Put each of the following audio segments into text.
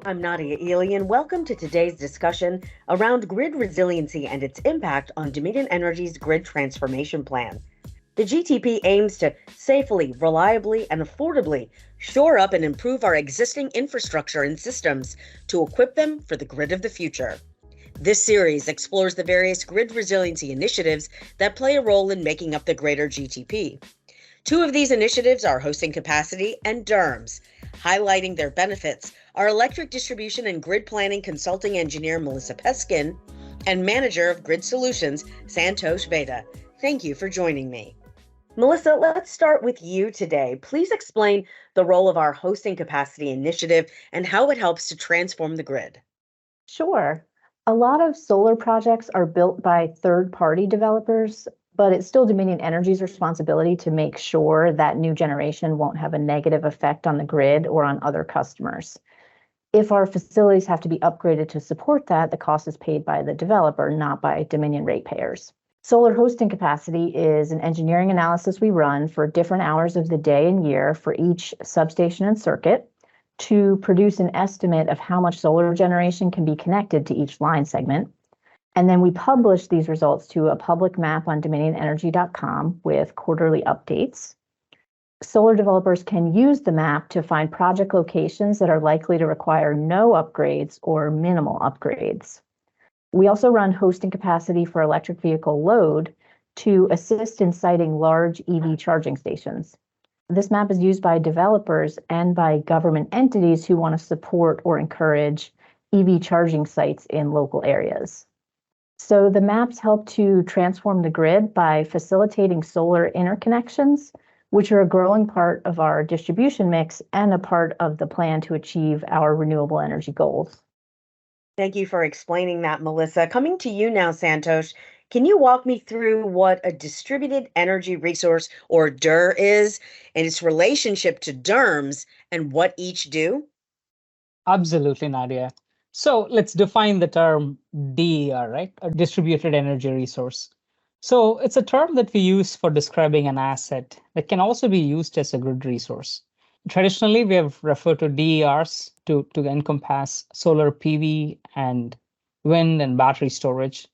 I'm Nadia Ely, and welcome to today's discussion around grid resiliency and its impact on Dominion Energy's grid transformation plan. The GTP aims to safely, reliably, and affordably shore up and improve our existing infrastructure and systems to equip them for the grid of the future. This series explores the various grid resiliency initiatives that play a role in making up the greater GTP. Two of these initiatives are hosting capacity and DERMS. Highlighting their benefits are electric distribution and grid planning consulting engineer Melissa Peskin and manager of grid solutions Santosh Veda. Thank you for joining me. Melissa, let's start with you today. Please explain the role of our hosting capacity initiative and how it helps to transform the grid. Sure. A lot of solar projects are built by third-party developers, but it's still Dominion Energy's responsibility to make sure that new generation won't have a negative effect on the grid or on other customers. If our facilities have to be upgraded to support that, the cost is paid by the developer, not by Dominion ratepayers. Solar hosting capacity is an engineering analysis we run for different hours of the day and year for each substation and circuit to produce an estimate of how much solar generation can be connected to each line segment. And then we publish these results to a public map on dominionenergy.com with quarterly updates. Solar developers can use the map to find project locations that are likely to require no upgrades or minimal upgrades. We also run hosting capacity for electric vehicle load to assist in siting large EV charging stations. This map is used by developers and by government entities who want to support or encourage EV charging sites in local areas. So the maps help to transform the grid by facilitating solar interconnections, which are a growing part of our distribution mix and a part of the plan to achieve our renewable energy goals. Thank you for explaining that, Melissa. Coming to you now, Santosh, can you walk me through what a distributed energy resource, or DER, is and its relationship to DERMS and what each do? Absolutely, Nadia. So let's define the term DER, right? A distributed energy resource. So it's a term that we use for describing an asset that can also be used as a grid resource. Traditionally, we have referred to DERs to encompass solar PV and wind and battery storage.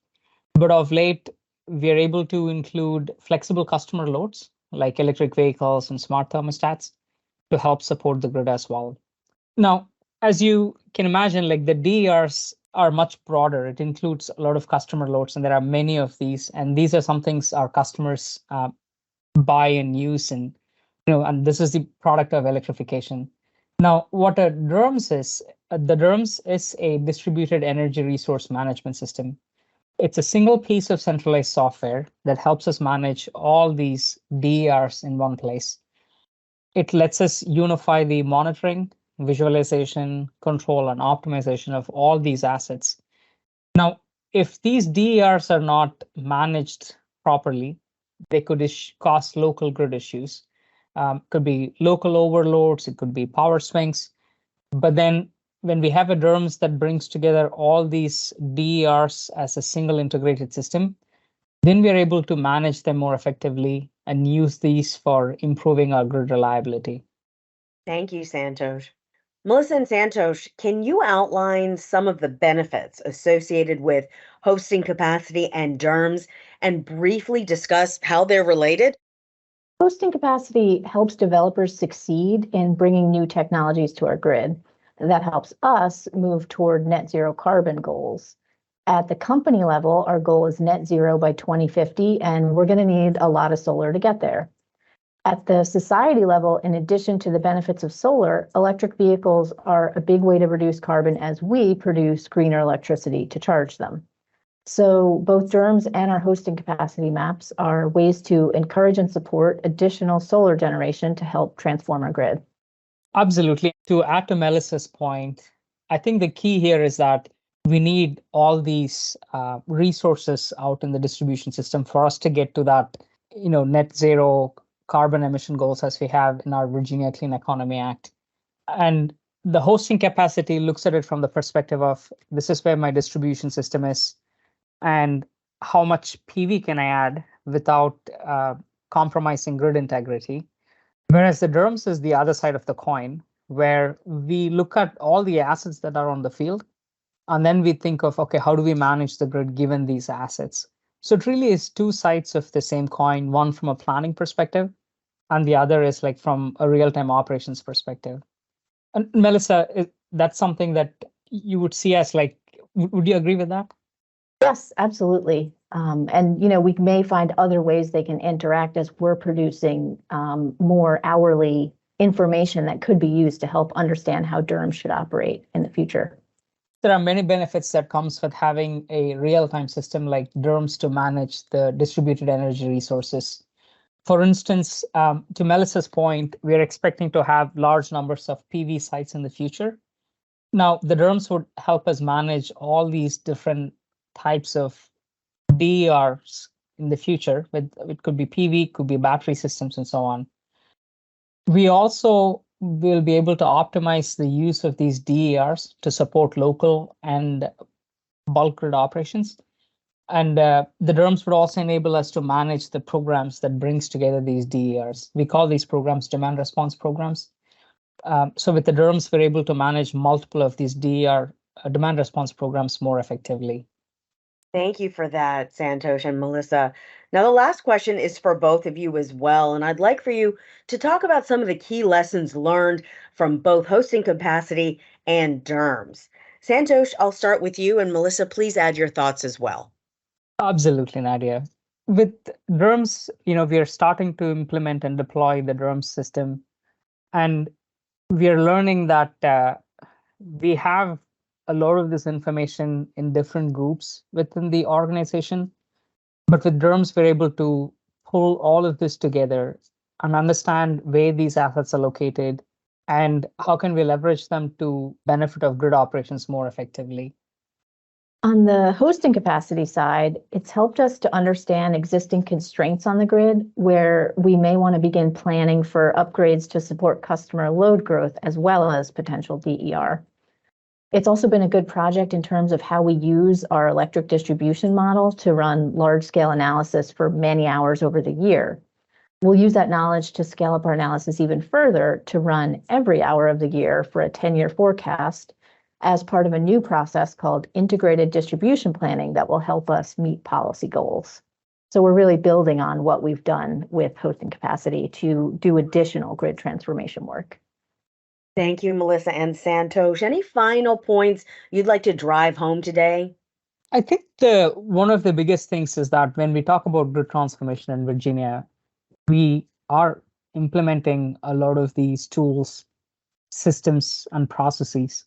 But of late, we are able to include flexible customer loads like electric vehicles and smart thermostats to help support the grid as well. Now, as you can imagine, like the DERs are much broader. It includes a lot of customer loads, and there are many of these. And these are some things our customers buy and use, and and this is the product of electrification. Now, what a DERMS is, the DERMS is a distributed energy resource management system. It's a single piece of centralized software that helps us manage all these DERs in one place. It lets us unify the monitoring, visualization, control, and optimization of all these assets. Now, if these DERs are not managed properly, they could cause local grid issues. Could be local overloads, it could be power swings. But then when we have a DERMS that brings together all these DERs as a single integrated system, then we are able to manage them more effectively and use these for improving our grid reliability. Thank you, Santosh. Melissa and Santosh, can you outline some of the benefits associated with hosting capacity and DERMS and briefly discuss how they're related? Hosting capacity helps developers succeed in bringing new technologies to our grid. That helps us move toward net zero carbon goals. At the company level, our goal is net zero by 2050, and we're going to need a lot of solar to get there. At the society level, in addition to the benefits of solar, electric vehicles are a big way to reduce carbon as we produce greener electricity to charge them. So both DERMS and our hosting capacity maps are ways to encourage and support additional solar generation to help transform our grid. Absolutely. To add to Melissa's point, I think the key here is that we need all these resources out in the distribution system for us to get to that, net zero carbon emission goals as we have in our Virginia Clean Economy Act. And the hosting capacity looks at it from the perspective of this is where my distribution system is and how much PV can I add without compromising grid integrity. Whereas the DERMS is the other side of the coin, where we look at all the assets that are on the field, and then we think of, okay, how do we manage the grid given these assets? So it really is two sides of the same coin, one from a planning perspective, and the other is like from a real-time operations perspective. And Melissa, that's something that you would see as like, would you agree with that? Yes, absolutely. And we may find other ways they can interact as we're producing more hourly information that could be used to help understand how DERMS should operate in the future. There are many benefits that comes with having a real-time system like DERMS to manage the distributed energy resources. For instance, to Melissa's point, we are expecting to have large numbers of PV sites in the future. Now, the DERMS would help us manage all these different types of DERs in the future. It could be PV, could be battery systems, and so on. We also will be able to optimize the use of these DERs to support local and bulk grid operations. And the DERMS would also enable us to manage the programs that brings together these DERs. We call these programs demand response programs. So with the DERMS, we're able to manage multiple of these DER demand response programs more effectively. Thank you for that, Santosh and Melissa. Now, the last question is for both of you as well, and I'd like for you to talk about some of the key lessons learned from both hosting capacity and DERMS. Santosh, I'll start with you, and Melissa, please add your thoughts as well. Absolutely, Nadia. With DERMS, we are starting to implement and deploy the DERMS system, and we are learning that we have a lot of this information in different groups within the organization. But with DERMS, we're able to pull all of this together and understand where these assets are located and how can we leverage them to benefit of grid operations more effectively. On the hosting capacity side, it's helped us to understand existing constraints on the grid where we may want to begin planning for upgrades to support customer load growth as well as potential DER. It's also been a good project in terms of how we use our electric distribution model to run large-scale analysis for many hours over the year. We'll use that knowledge to scale up our analysis even further to run every hour of the year for a 10-year forecast as part of a new process called integrated distribution planning that will help us meet policy goals. So we're really building on what we've done with hosting capacity to do additional grid transformation work. Thank you, Melissa and Santosh. Any final points you'd like to drive home today? I think one of the biggest things is that when we talk about grid transformation in Virginia, we are implementing a lot of these tools, systems, and processes.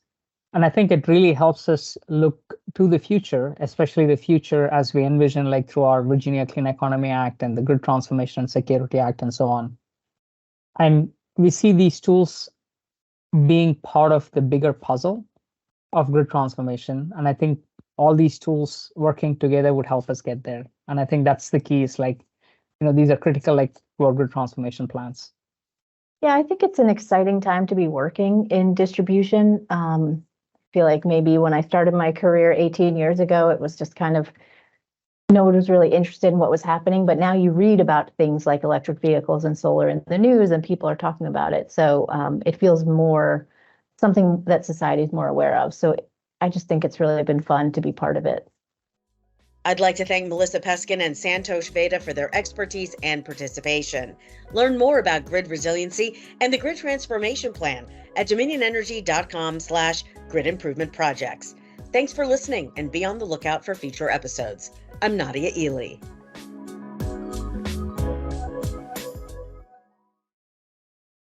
And I think it really helps us look to the future, especially the future as we envision like through our Virginia Clean Economy Act and the Grid Transformation and Security Act and so on. And we see these tools being part of the bigger puzzle of grid transformation. And I think all these tools working together would help us get there. And I think that's the key is like, these are critical like to our grid transformation plans. Yeah, I think it's an exciting time to be working in distribution. I feel like maybe when I started my career 18 years ago, it was just kind of no one was really interested in what was happening. But now you read about things like electric vehicles and solar in the news and people are talking about it. So it feels more something that society is more aware of. So I just think it's really been fun to be part of it. I'd like to thank Melissa Peskin and Santosh Veda for their expertise and participation. Learn more about grid resiliency and the grid transformation plan at dominionenergy.com/grid improvement projects. Thanks for listening and be on the lookout for future episodes. I'm Nadia Ely.